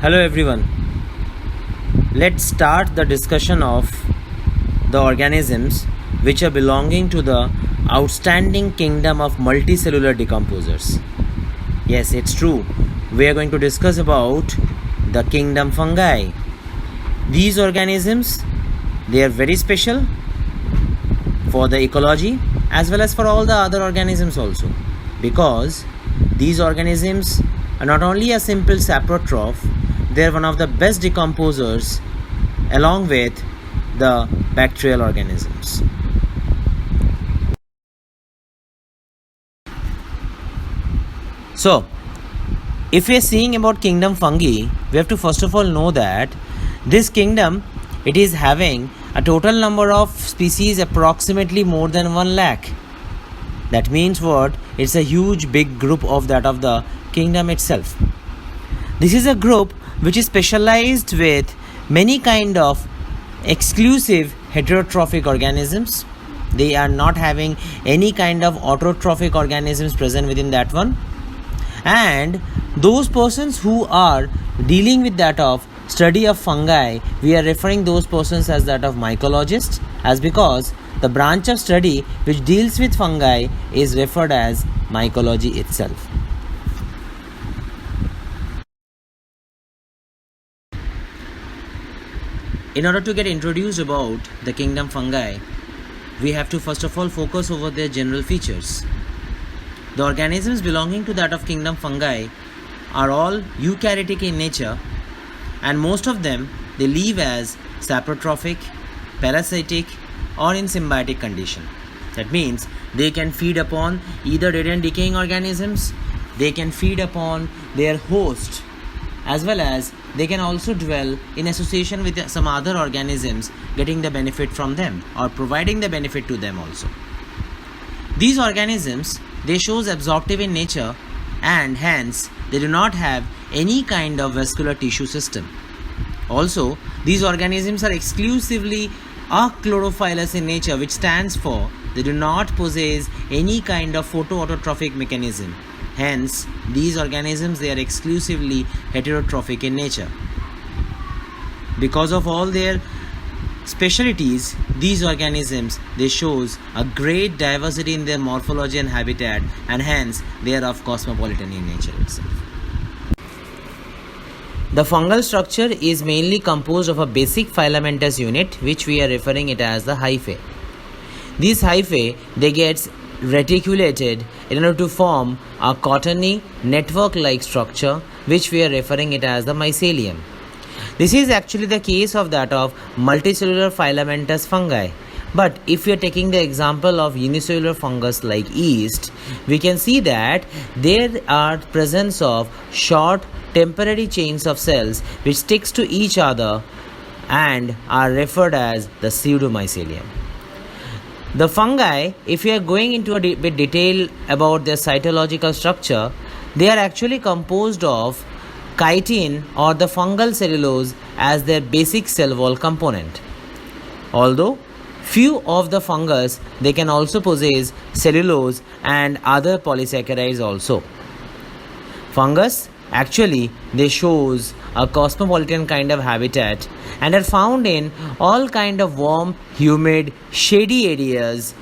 Hello everyone. Let's start the discussion of the organisms which are belonging to the outstanding kingdom of multicellular decomposers. Yes, it's true. We are going to discuss about the kingdom fungi. These organisms, they are very special for the ecology as well as for all the other organisms also, because these organisms are not only a simple saprotroph, they are one of the best decomposers along with the bacterial organisms. So, if we are seeing about kingdom fungi, we have to first of all know that this kingdom, it is having a total number of species approximately more than 1 lakh. That means what? It's a huge big group of that of the kingdom itself. This is a group which is specialized with many kind of exclusive heterotrophic organisms. They are not having any kind of autotrophic organisms present within that one. And those persons who are dealing with that of study of fungi, we are referring those persons as that of mycologists, as because the branch of study which deals with fungi is referred as mycology itself. In order to get introduced about the kingdom fungi, we have to first of all focus over their general features. The organisms belonging to that of kingdom fungi are all eukaryotic in nature, and most of them, they live as saprotrophic, parasitic or in symbiotic condition. That means they can feed upon either dead and decaying organisms, they can feed upon their host, as well as they can also dwell in association with some other organisms, getting the benefit from them or providing the benefit to them also. These organisms, they shows absorptive in nature, and hence they do not have any kind of vascular tissue system. Also, these organisms are exclusively achlorophylous in nature, which stands for they do not possess any kind of photoautotrophic mechanism. Hence, these organisms, they are exclusively heterotrophic in nature. Because of all their specialties, these organisms, they shows a great diversity in their morphology and habitat, and hence they are of cosmopolitan in nature itself. The fungal structure is mainly composed of a basic filamentous unit, which we are referring it as the hyphae. These hyphae, they get reticulated in order to form a cottony network-like structure, which we are referring it as the mycelium. This is actually the case of that of multicellular filamentous fungi. But if we are taking the example of unicellular fungus like yeast, we can see that there are presence of short temporary chains of cells which sticks to each other and are referred as the pseudomycelium. The fungi, if we are going into a bit detail about their cytological structure, they are actually composed of chitin or the fungal cellulose as their basic cell wall component. Although few of the fungus, they can also possess cellulose and other polysaccharides also. Fungus, actually, they shows a cosmopolitan kind of habitat and are found in all kind of warm, humid, shady areas,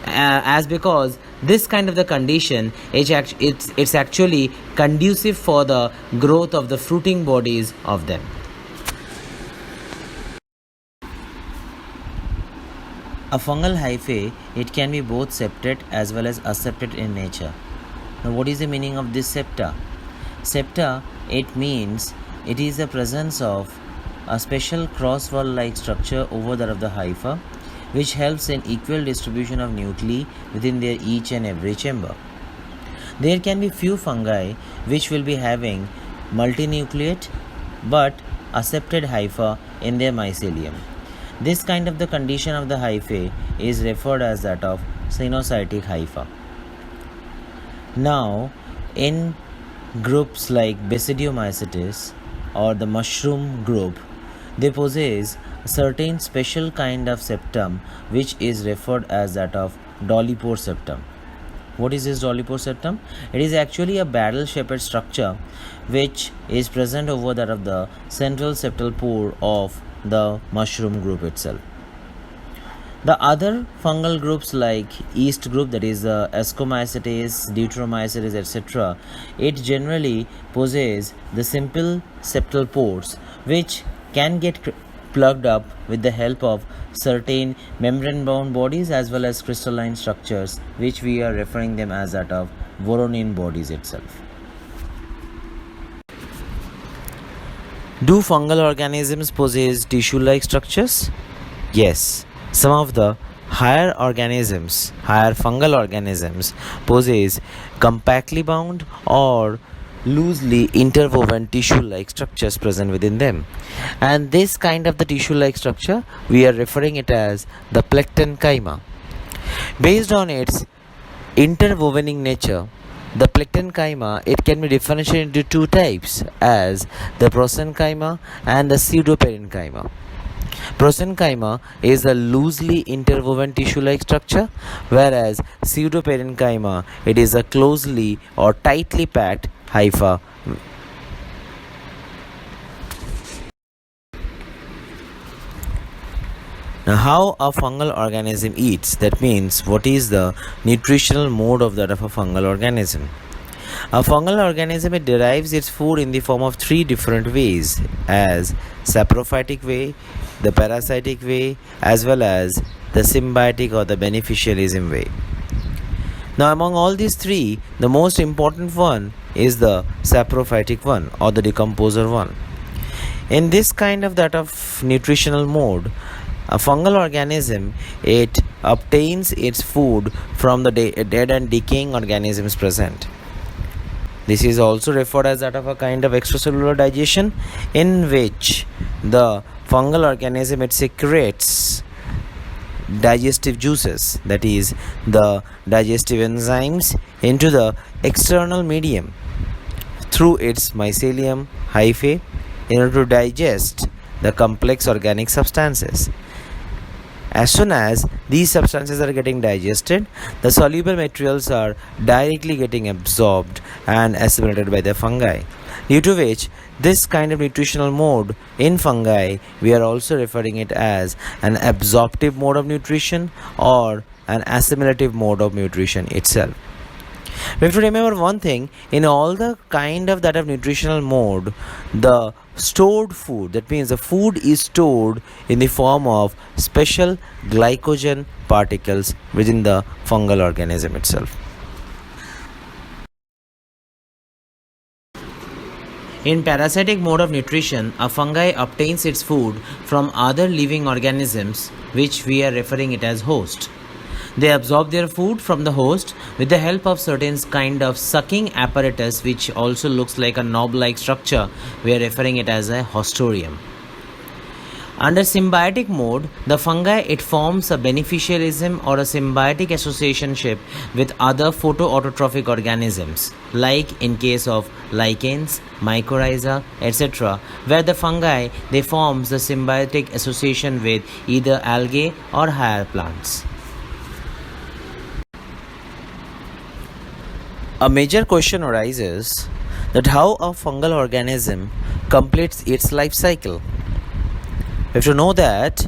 as because this kind of the condition, it's actually conducive for the growth of the fruiting bodies of them. A fungal hyphae, it can be both septate as well as aseptate in nature. Now, what is the meaning of this septa? Septa, it means it is the presence of a special cross-wall-like structure over that of the hypha, which helps in equal distribution of nuclei within their each and every chamber. There can be few fungi which will be having multinucleate but aseptate hypha in their mycelium. This kind of the condition of the hyphae is referred as that of sinusitic hypha. Now, in groups like Basidiomycetes or the mushroom group, they possess a certain special kind of septum which is referred as that of Dolichopore septum. What is this doliproseptum septum? It is actually a barrel-shaped structure which is present over that of the central septal pore of the mushroom group itself. The other fungal groups like yeast group, that is Ascomycetes, Deuteromycetes, etc., it generally possess the simple septal pores which can get plugged up with the help of certain membrane-bound bodies as well as crystalline structures, which we are referring them as that of Voronine bodies itself. Do fungal organisms possess tissue-like structures? Yes. Some of the higher fungal organisms possess compactly bound or loosely interwoven tissue-like structures present within them. And this kind of the tissue-like structure, we are referring it as the plectenchyma. Based on its interwovening nature, the plectenchyma, it can be differentiated into two types as the prosenchyma and the pseudoparenchyma. Prosenchyma is a loosely interwoven tissue-like structure, whereas pseudoparenchyma, it is a closely or tightly packed hypha. Now, how a fungal organism eats, that means what is the nutritional mode of that of a fungal organism. A fungal organism, it derives its food in the form of three different ways, as saprophytic way, the parasitic way, as well as the symbiotic or the beneficialism way. Now, among all these three, the most important one is the saprophytic one or the decomposer one. In this kind of that of nutritional mode, a fungal organism, it obtains its food from the dead and decaying organisms present. This is also referred as that of a kind of extracellular digestion, in which the fungal organism, it secretes digestive juices, that is the digestive enzymes, into the external medium through its mycelium hyphae in order to digest the complex organic substances. As soon as these substances are getting digested, the soluble materials are directly getting absorbed and assimilated by the fungi, due to which this kind of nutritional mode in fungi, we are also referring it as an absorptive mode of nutrition or an assimilative mode of nutrition itself. We have to remember one thing: in all the kind of that of nutritional mode, the stored food, that means the food is stored in the form of special glycogen particles within the fungal organism itself. In parasitic mode of nutrition, a fungi obtains its food from other living organisms, which we are referring it as host. They absorb their food from the host with the help of certain kind of sucking apparatus, which also looks like a knob-like structure. We are referring it as a hostorium. Under symbiotic mode, the fungi, it forms a beneficialism or a symbiotic associationship with other photoautotrophic organisms, like in case of lichens, mycorrhiza, etc., where the fungi, they forms the symbiotic association with either algae or higher plants. A major question arises that how a fungal organism completes its life cycle. We have to know that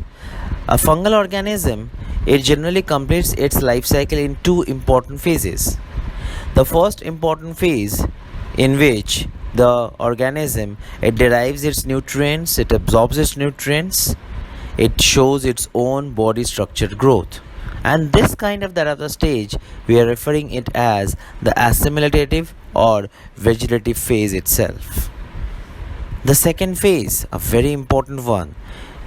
a fungal organism, it generally completes its life cycle in two important phases. The first important phase, in which the organism, it derives its nutrients, it absorbs its nutrients, it shows its own body structured growth. And this kind of that other stage, we are referring it as the assimilative or vegetative phase itself. The second phase, a very important one,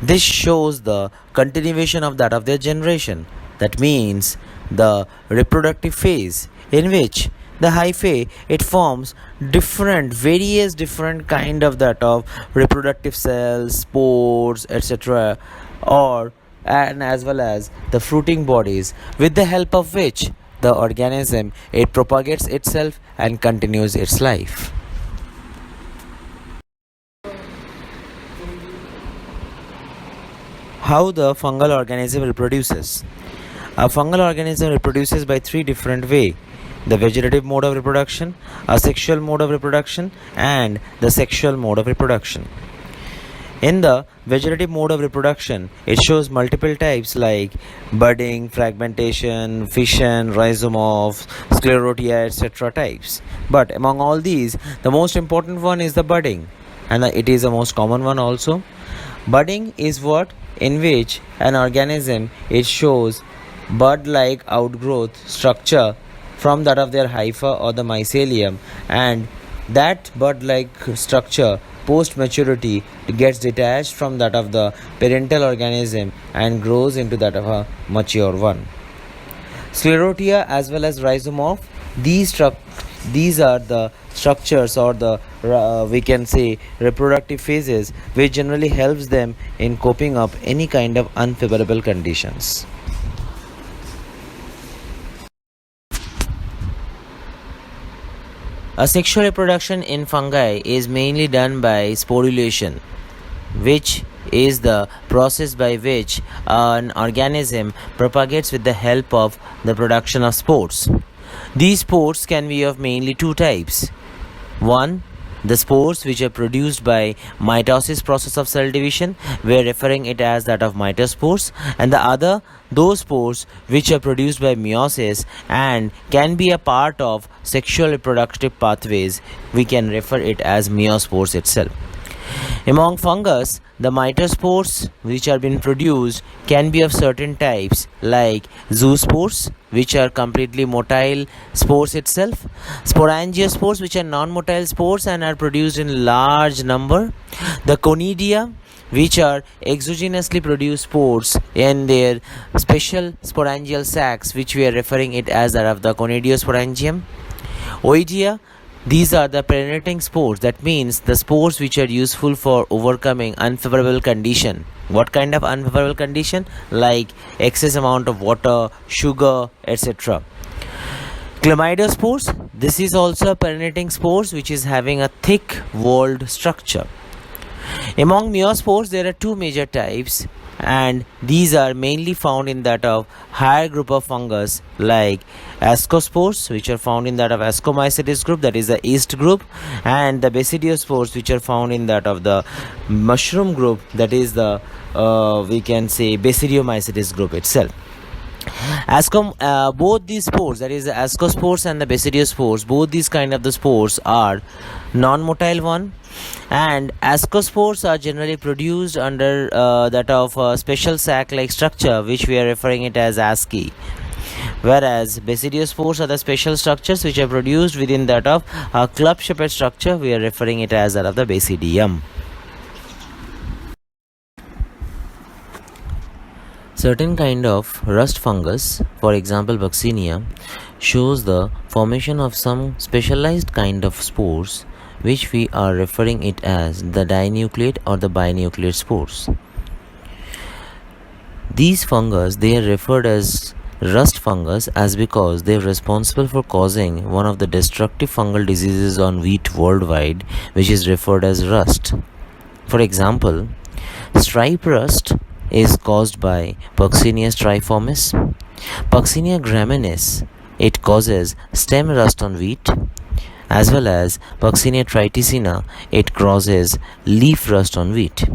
this shows the continuation of that of their generation. That means the reproductive phase, in which the hyphae, it forms various different kind of that of reproductive cells, spores, etc., and as well as the fruiting bodies, with the help of which the organism, it propagates itself and continues its life. How the fungal organism reproduces? A fungal organism reproduces by three different ways. the vegetative mode of reproduction, asexual mode of reproduction, and the sexual mode of reproduction. In the vegetative mode of reproduction, it shows multiple types like budding, fragmentation, fission, rhizomorph, sclerotia, etc. types. But among all these, the most important one is the budding, and it is the most common one also. Budding is what in which an organism it shows bud-like outgrowth structure from that of their hypha or the mycelium, and that bud-like structure post maturity gets detached from that of the parental organism and grows into that of a mature one. Sclerotia as well as rhizomorph, these are the structures or the we can say reproductive phases which generally helps them in coping up any kind of unfavorable conditions. Asexual reproduction in fungi is mainly done by sporulation, which is the process by which an organism propagates with the help of the production of spores. These spores can be of mainly two types. One, the spores which are produced by mitosis process of cell division, we are referring it as that of mitospores, and the other, those spores which are produced by meiosis and can be a part of sexual reproductive pathways, we can refer it as meiospores itself. Among fungus, the mitospores which are being produced can be of certain types like zoospores, which are completely motile spores itself, sporangiospores, which are non-motile spores and are produced in large number, the conidia, which are exogenously produced spores in their special sporangial sacs, which we are referring it as that of the conidiosporangium, oidia. These are the penetrating spores, that means the spores which are useful for overcoming unfavorable condition. What kind of unfavorable condition? Like excess amount of water, sugar, etc. Chlamydospores, this is also penetrating spores which is having a thick walled structure. Among meiospores, there are two major types, and these are mainly found in that of higher group of fungus like ascospores, which are found in that of Ascomycetes group, that is the yeast group, and the basidiospores, which are found in that of the mushroom group, that is the we can say Basidiomycetes group itself. Both these spores, that is the ascospores and the basidiospores, both these kind of the spores are non-motile one, and ascospores are generally produced under that of a special sac-like structure which we are referring it as asci, whereas basidiospores are the special structures which are produced within that of a club-shaped structure, we are referring it as that of the basidium. Certain kind of rust fungus, for example Buccinia, shows the formation of some specialized kind of spores which we are referring it as the dinucleate or the binucleate spores. These fungus, they are referred as rust fungus as because they are responsible for causing one of the destructive fungal diseases on wheat worldwide, which is referred as rust. For example, stripe rust is caused by Puccinia striformis. Puccinia graminis, it causes stem rust on wheat, as well as Puccinia triticina, it causes leaf rust on wheat.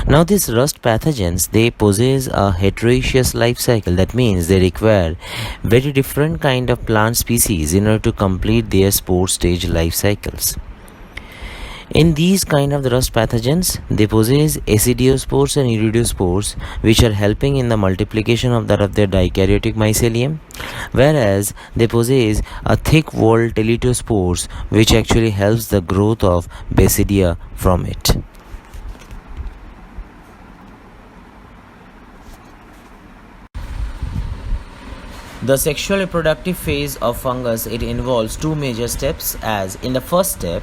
Now these rust pathogens, they possess a heterogeneous life cycle, that means they require very different kind of plant species in order to complete their spore stage life cycles. In these kind of the rust pathogens, they possess acidiospores and iridospores, which are helping in the multiplication of that of their dikaryotic mycelium, whereas they possess a thick walled teletospores, which actually helps the growth of basidia from it. The sexual reproductive phase of fungus, it involves two major steps, as in the first step,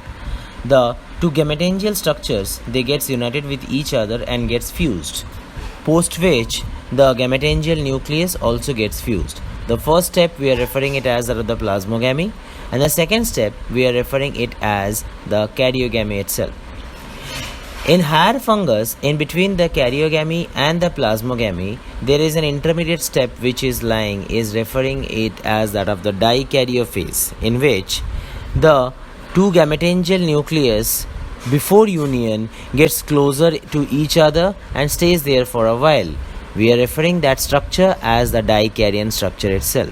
the two gametangial structures, they gets united with each other and gets fused, post which the gametangial nucleus also gets fused. The first step we are referring it as the plasmogamy, and the second step we are referring it as the karyogamy itself. In higher fungus, in between the karyogamy and the plasmogamy, there is an intermediate step which is referring it as that of the dikaryophase, in which the two gametangial nucleus before union gets closer to each other and stays there for a while. We are referring that structure as the dikaryon structure itself.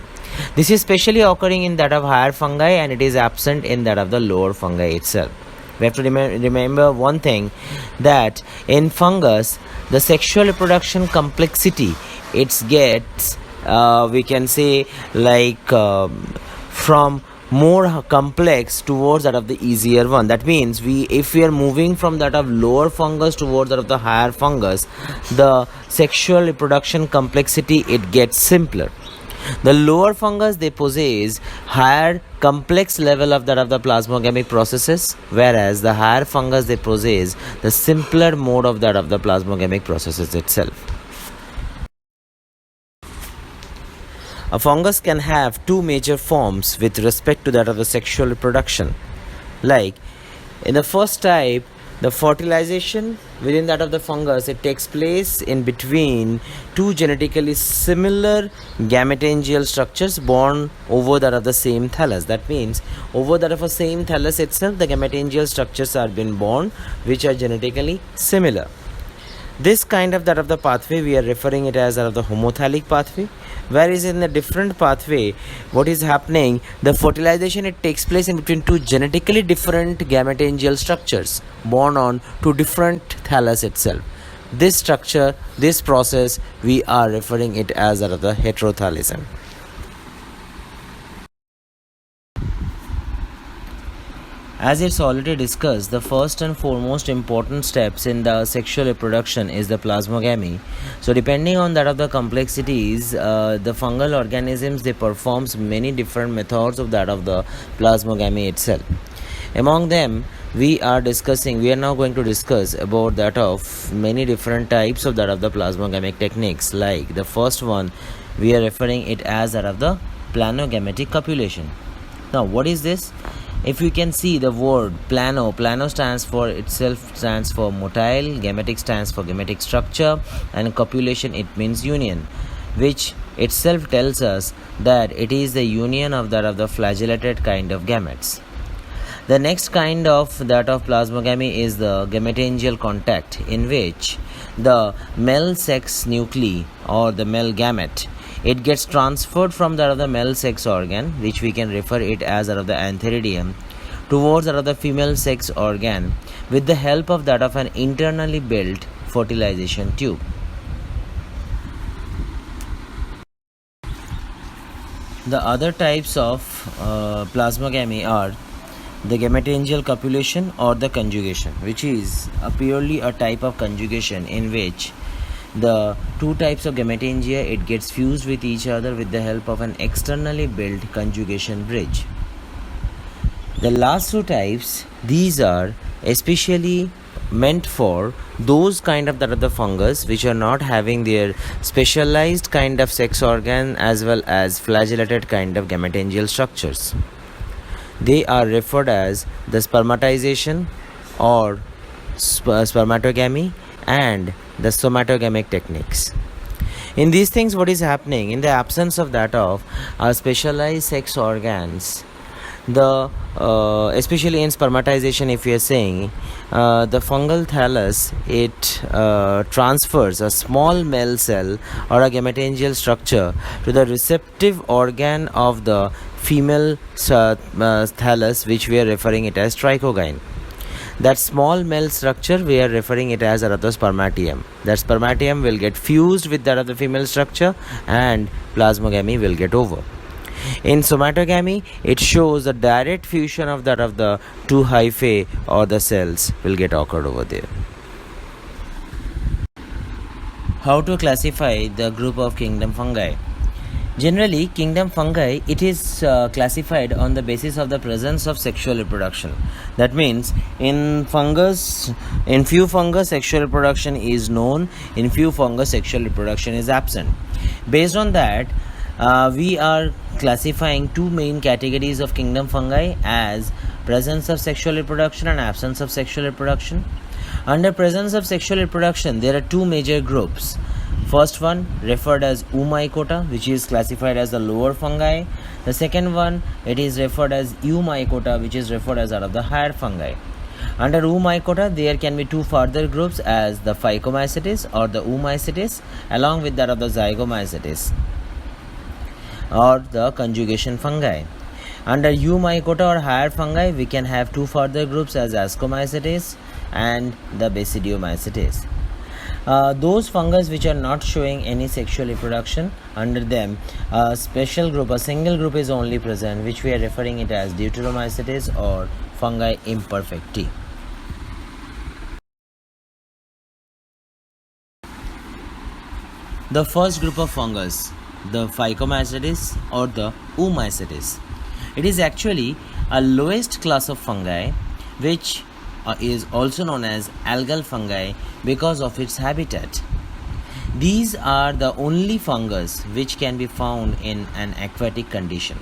This is specially occurring in that of higher fungi and it is absent in that of the lower fungi itself. We have to remember one thing, that in fungus the sexual reproduction complexity it gets we can say from more complex towards that of the easier one. That means if we are moving from that of lower fungus towards that of the higher fungus, the sexual reproduction complexity it gets simpler. The lower fungus they possess higher complex level of that of the plasmogamic processes, whereas the higher fungus they possess the simpler mode of that of the plasmogamic processes itself. A fungus can have two major forms with respect to that of the sexual reproduction. Like in the first type, the fertilization within that of the fungus it takes place in between two genetically similar gametangial structures born over that of the same thallus. That means over that of a same thallus itself the gametangial structures are being born which are genetically similar. This kind of that of the pathway we are referring it as that of the homothallic pathway, whereas in the different pathway what is happening, the fertilization it takes place in between two genetically different gametangial structures born on two different thallus itself. This structure, this process we are referring it as that of the heterothallism. As it's already discussed, the first and foremost important steps in the sexual reproduction is the plasmogamy. So depending on that of the complexities, the fungal organisms they performs many different methods of that of the plasmogamy itself. Among them, we are now going to discuss about that of many different types of that of the plasmogamic techniques. Like the first one, we are referring it as that of the planogametic copulation. Now what is this? If you can see the word plano stands for motile, gametic stands for gametic structure, and copulation it means union, which itself tells us that it is the union of that of the flagellated kind of gametes. The next kind of that of plasmogamy is the gametangial contact, in which the male sex nuclei or the male gamete it gets transferred from that of the male sex organ, which we can refer it as that of the antheridium, towards that of the female sex organ with the help of that of an internally built fertilization tube. The other types of plasmogamy are the gametangial copulation or the conjugation, which is purely a type of conjugation in which the two types of gametangia it gets fused with each other with the help of an externally built conjugation bridge. The last two types, these are especially meant for those kind of that of the fungus which are not having their specialized kind of sex organ as well as flagellated kind of gametangial structures. They are referred as the spermatization or spermatogamy and the somatogamic techniques. In these things what is happening, in the absence of that of specialized sex organs, the especially in spermatization if we are saying, the fungal thallus it transfers a small male cell or a gametangial structure to the receptive organ of the female thallus, which we are referring it as trichogyne. That small male structure we are referring it as that of the spermatium. That spermatium will get fused with that of the female structure and plasmogamy will get over. In somatogamy, it shows the direct fusion of that of the two hyphae or the cells will get occurred over there. How to classify the group of kingdom fungi? Generally, kingdom fungi, it is classified on the basis of the presence of sexual reproduction. That means in few fungus sexual reproduction is known, in few fungus sexual reproduction is absent. Based on that, we are classifying two main categories of kingdom fungi as presence of sexual reproduction and absence of sexual reproduction. Under presence of sexual reproduction, there are two major groups. First one referred as Oomycota, which is classified as the lower fungi. The second one, it is referred as Eumycota, which is referred as out of the higher fungi. Under Oomycota, there can be two further groups as the Phycomycetes or the Oomycetes, along with that of the Zygomycetes or the conjugation fungi. Under Eumycota or higher fungi, we can have two further groups as Ascomycetes and the Basidiomycetes. Those fungus which are not showing any sexual reproduction, under them a special group, a single group is only present, which we are referring it as Deuteromycetes or fungi imperfecti. The first group of fungus, the Phycomycetes or the Oomycetes. It is actually a lowest class of fungi which is also known as algal fungi because of its habitat. These are the only fungus which can be found in an aquatic condition,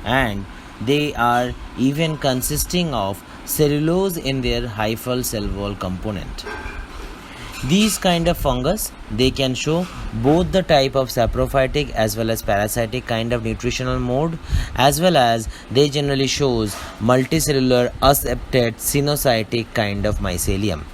and they are even consisting of cellulose in their hyphal cell wall component. These kind of fungus, they can show both the type of saprophytic as well as parasitic kind of nutritional mode, as well as they generally shows multicellular aseptate sinusitic kind of mycelium.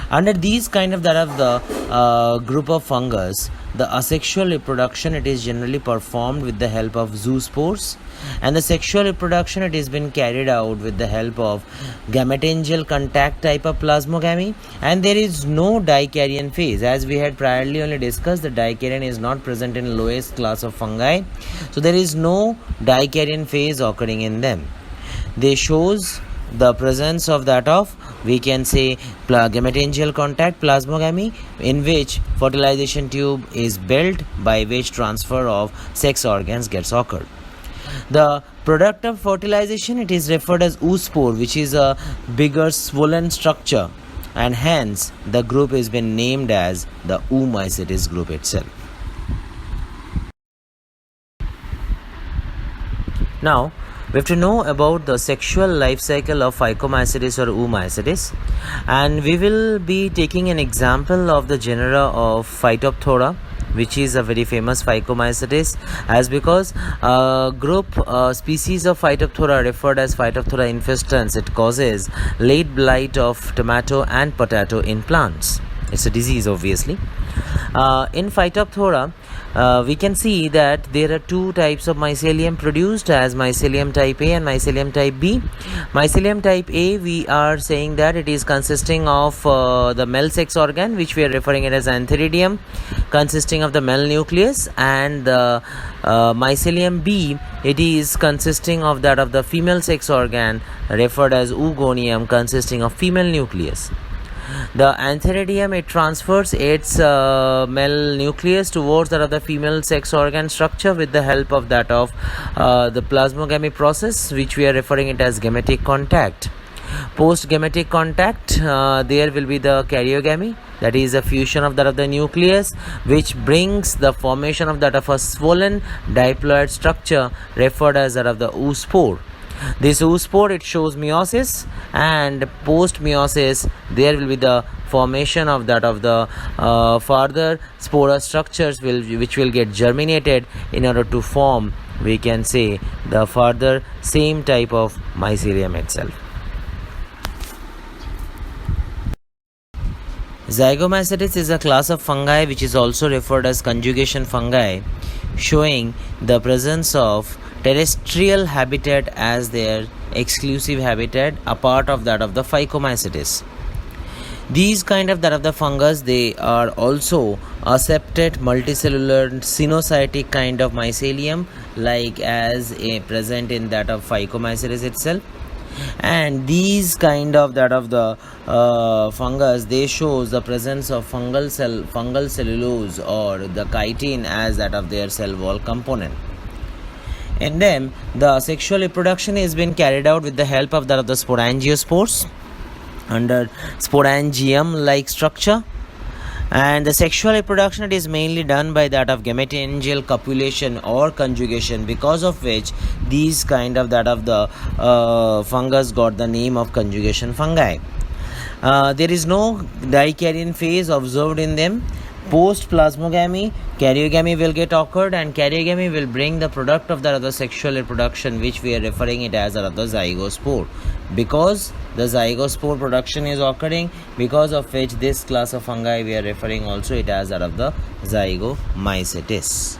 Under these kind of that of the group of fungus, the asexual reproduction, it is generally performed with the help of zoospores, and the sexual reproduction, it has been carried out with the help of gametangial contact type of plasmogamy, and there is no dikaryon phase. As we had priorly only discussed, the dikaryon is not present in lowest class of fungi, so there is no dikaryon phase occurring in them. They shows the presence of that of, we can say, gametangial contact plasmogamy, in which fertilization tube is built by which transfer of sex organs gets occurred. The product of fertilization, it is referred as oospore, which is a bigger swollen structure, and hence the group has been named as the Oomycetes group itself. Now we have to know about the sexual life cycle of Phycomycetes or Oomycetes, and we will be taking an example of the genera of Phytophthora, which is a very famous Phycomycetes, as because group species of Phytophthora referred as Phytophthora infestans, it causes late blight of tomato and potato in plants. It's a disease, obviously. In Phytophthora, we can see that there are two types of mycelium produced, as mycelium type A and mycelium type B. Mycelium type A, we are saying that it is consisting of the male sex organ, which we are referring it as antheridium, consisting of the male nucleus, and the mycelium B, it is consisting of that of the female sex organ, referred as oogonium, consisting of female nucleus. The antheridium, it transfers its male nucleus towards that of the female sex organ structure with the help of that of the plasmogamy process, which we are referring it as gametic contact. Post gametic contact, there will be the karyogamy, that is a fusion of that of the nucleus, which brings the formation of that of a swollen diploid structure referred as that of the oospore. This oospore, it shows meiosis, and post meiosis there will be the formation of that of the further sporous structures which will get germinated in order to form, we can say, the further same type of mycelium itself. Zygomycetes is a class of fungi which is also referred as conjugation fungi, showing the presence of terrestrial habitat as their exclusive habitat, apart of that of the Phycomycetes. These kind of that of the fungus, they are also aseptate multicellular sinusitic kind of mycelium, like as present in that of Phycomycetes itself. And these kind of that of the fungus, they shows the presence of fungal cellulose or the chitin as that of their cell wall component. In them, the sexual reproduction has been carried out with the help of that of the sporangiospores under sporangium-like structure, and the sexual reproduction, it is mainly done by that of gametangial copulation or conjugation, because of which these kind of that of the fungus got the name of conjugation fungi. There is no dikaryon phase observed in them. Post plasmogamy, karyogamy will get occurred, and karyogamy will bring the product of the other sexual reproduction, which we are referring it as another zygospore. Because the zygospore production is occurring, because of which this class of fungi we are referring also it as that of the zygomycetes.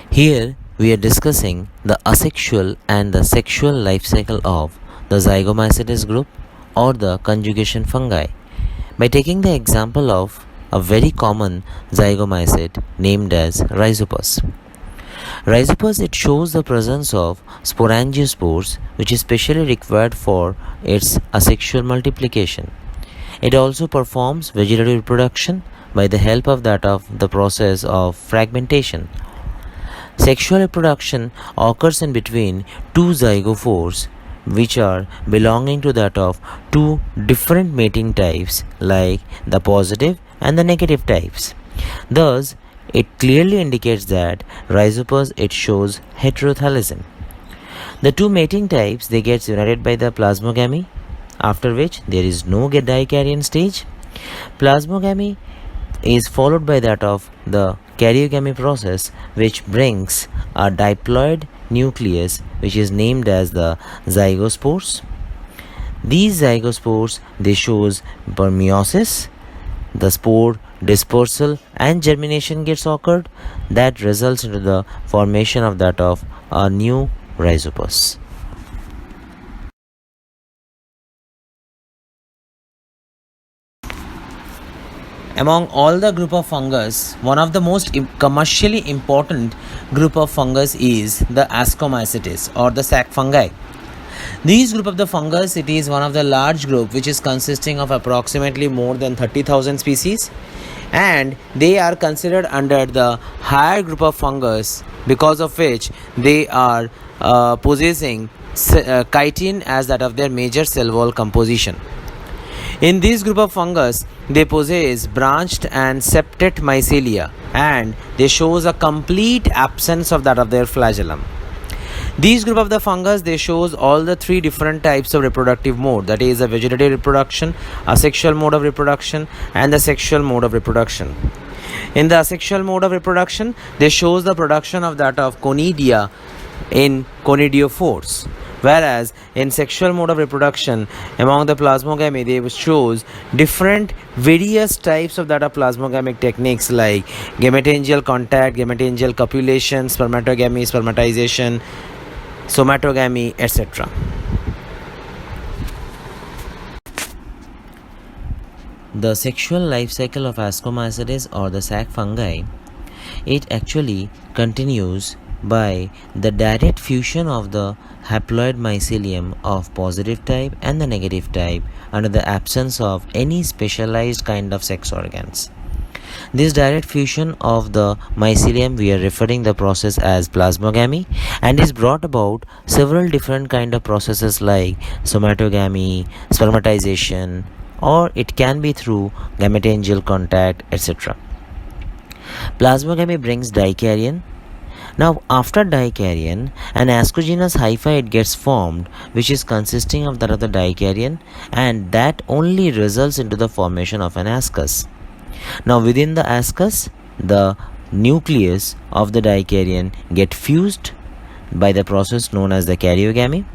Here we are discussing the asexual and the sexual life cycle of the zygomycetes group or the conjugation fungi by taking the example of a very common zygomycete named as Rhizopus. Rhizopus, it shows the presence of sporangiospores, which is specially required for its asexual multiplication. It also performs vegetative reproduction by the help of that of the process of fragmentation. Sexual reproduction occurs in between two zygospores which are belonging to that of two different mating types like the positive and the negative types. Thus, it clearly indicates that Rhizopus it shows heterothallism. The two mating types they get united by the plasmogamy, after which there is no dikaryon stage. Plasmogamy is followed by that of the karyogamy process, which brings a diploid nucleus which is named as the zygospores. These zygospores they shows meiosis, the spore dispersal and germination gets occurred that results into the formation of that of a new Rhizopus. Among all the group of fungus, one of the most commercially important group of fungus is the Ascomycetes or the sac fungi. These group of the fungus, it is one of the large group which is consisting of approximately more than 30,000 species, and they are considered under the higher group of fungus because of which they are possessing chitin as that of their major cell wall composition. In this group of fungus, they possess branched and septate mycelia, and they shows a complete absence of that of their flagellum. These group of the fungus they shows all the three different types of reproductive mode, that is a vegetative reproduction, asexual mode of reproduction, and the sexual mode of reproduction. In the asexual mode of reproduction, they shows the production of that of conidia in conidiophores. Whereas in sexual mode of reproduction among the plasmogamy they shows different various types of that of plasmogamic techniques like gametangial contact, gametangial copulation, spermatogamy, spermatization, somatogamy, etc. The sexual life cycle of Ascomycetes or the sac fungi, it actually continues by the direct fusion of the haploid mycelium of positive type and the negative type under the absence of any specialized kind of sex organs. This direct fusion of the mycelium we are referring the process as plasmogamy and is brought about several different kind of processes like somatogamy, spermatization, or it can be through gametangial contact, etc. Plasmogamy brings dikaryon. Now after dikaryon, an ascogenous hypha it gets formed which is consisting of that of the dikaryon, and that only results into the formation of an ascus. Now within the ascus, the nucleus of the dikaryon get fused by the process known as the karyogamy.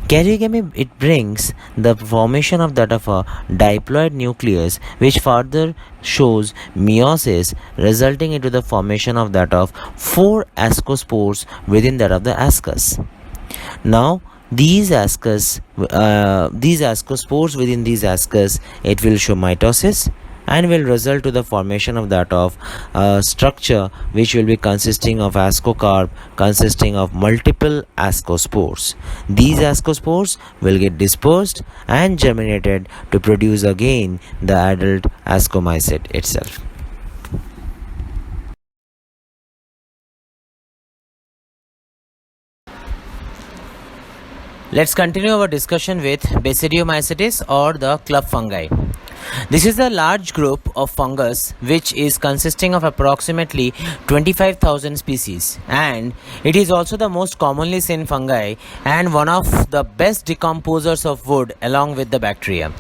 Karyogamy it brings the formation of that of a diploid nucleus which further shows meiosis resulting into the formation of that of 4 ascospores within that of the ascus. Now these ascospores within these ascus it will show mitosis and will result to the formation of that of structure which will be consisting of ascocarp consisting of multiple ascospores. These ascospores will get dispersed and germinated to produce again the adult ascomycete itself. Let's continue our discussion with Basidiomycetes or the club fungi. This is a large group of fungus which is consisting of approximately 25,000 species, and it is also the most commonly seen fungi and one of the best decomposers of wood along with the bacteria.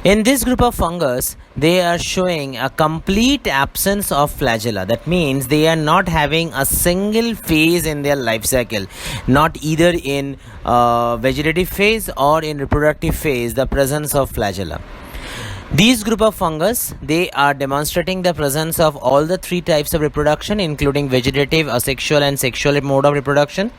In this group of fungus, they are showing a complete absence of flagella. That means they are not having a single phase in their life cycle, not either in vegetative phase or in reproductive phase, the presence of flagella. These group of fungus, they are demonstrating the presence of all the three types of reproduction, including vegetative, asexual and sexual mode of reproduction.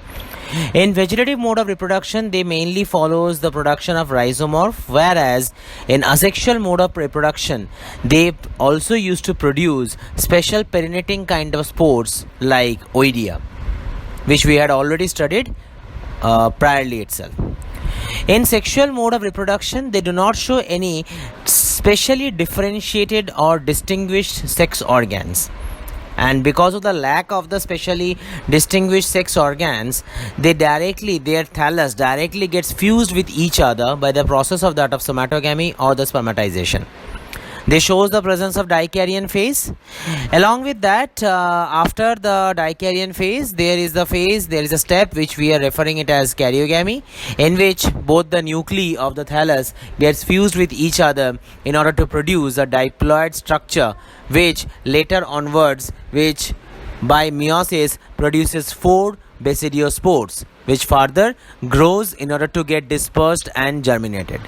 In vegetative mode of reproduction, they mainly follows the production of rhizomorph, whereas in asexual mode of reproduction, they also used to produce special perinating kind of spores like oidea, which we had already studied priorly itself. In sexual mode of reproduction, they do not show any specially differentiated or distinguished sex organs. And because of the lack of the specially distinguished sex organs, their thallus directly gets fused with each other by the process of that of somatogamy or the spermatization. They shows the presence of dikaryon phase. Along with that, after the dikaryon phase, there is a step which we are referring it as karyogamy, in which both the nuclei of the thallus gets fused with each other in order to produce a diploid structure, which later onwards, which by meiosis produces 4 basidiospores, which further grows in order to get dispersed and germinated.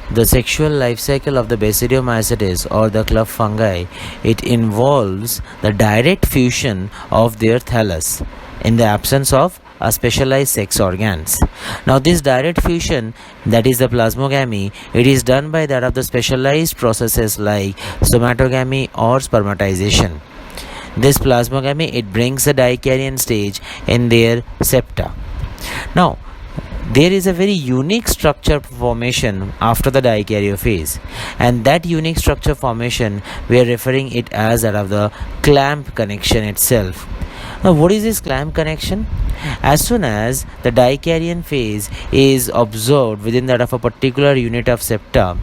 The sexual life cycle of the Basidiomycetes or the club fungi, it involves the direct fusion of their thallus in the absence of a specialized sex organs. Now this direct fusion, that is the plasmogamy, it is done by that of the specialized processes like somatogamy or spermatization. This plasmogamy, it brings a dikaryon stage in their septa. Now there is a very unique structure formation after the dikaryo phase, and that unique structure formation we are referring it as that of the clamp connection itself. Now what is this clamp connection? As soon as the dikaryon phase is observed within that of a particular unit of septa,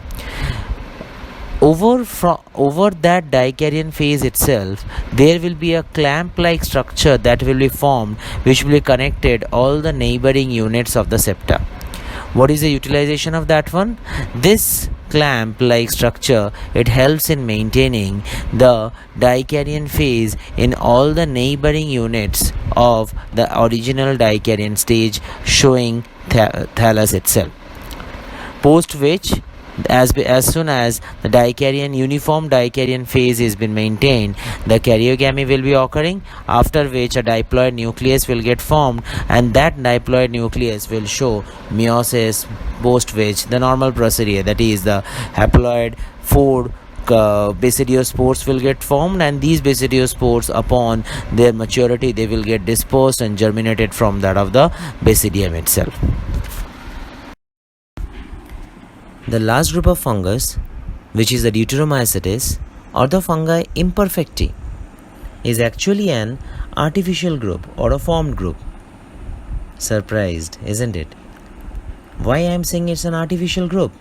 over that dikaryon phase itself, there will be a clamp like structure that will be formed, which will be connected all the neighboring units of the septa. What is the utilization of that one? This clamp like structure, it helps in maintaining the dikaryon phase in all the neighboring units of the original dikaryon stage, showing thallus itself. Post which, as soon as the uniform dikaryon phase has been maintained, the karyogamy will be occurring, after which a diploid nucleus will get formed, and that diploid nucleus will show meiosis, post which the normal procedure, that is the haploid 4 basidiospores will get formed, and these basidiospores, upon their maturity, they will get dispersed and germinated from that of the basidium itself. The last group of fungus, which is the Deuteromycetes or the fungi imperfecti, is actually an artificial group or a formed group. Surprised, isn't it? Why I am saying it's an artificial group?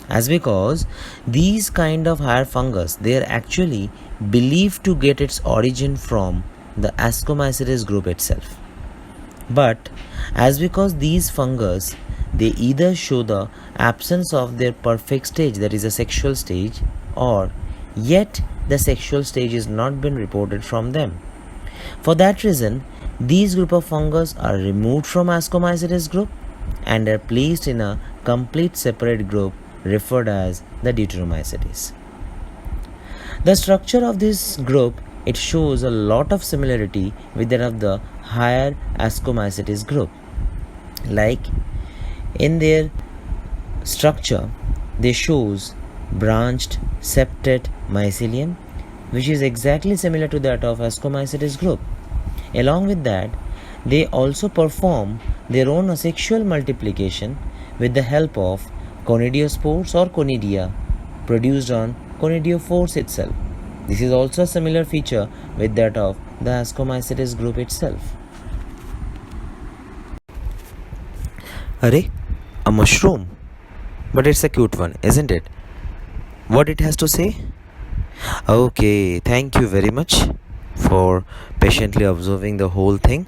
As because these kind of higher fungus, they are actually believed to get its origin from the Ascomycetes group itself. But as because these fungus, they either show the absence of their perfect stage, that is a sexual stage, or yet the sexual stage is not been reported from them. For that reason, these group of fungus are removed from Ascomycetes group and are placed in a complete separate group referred as the Deuteromycetes. The structure of this group, it shows a lot of similarity with that of the higher Ascomycetes group. Like in their structure, they shows branched septate mycelium, which is exactly similar to that of Ascomycetes group. Along with that, they also perform their own asexual multiplication with the help of conidiospores or conidia produced on conidiophores itself. This is also a similar feature with that of the Ascomycetes group itself. Arey, A mushroom? But it's a cute one, isn't it? What it has to say? Okay, thank you very much for patiently observing the whole thing.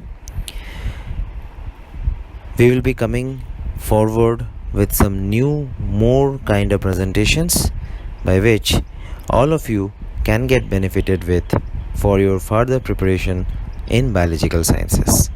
We will be coming forward with some new, more kind of presentations by which all of you can get benefited with for your further preparation in biological sciences.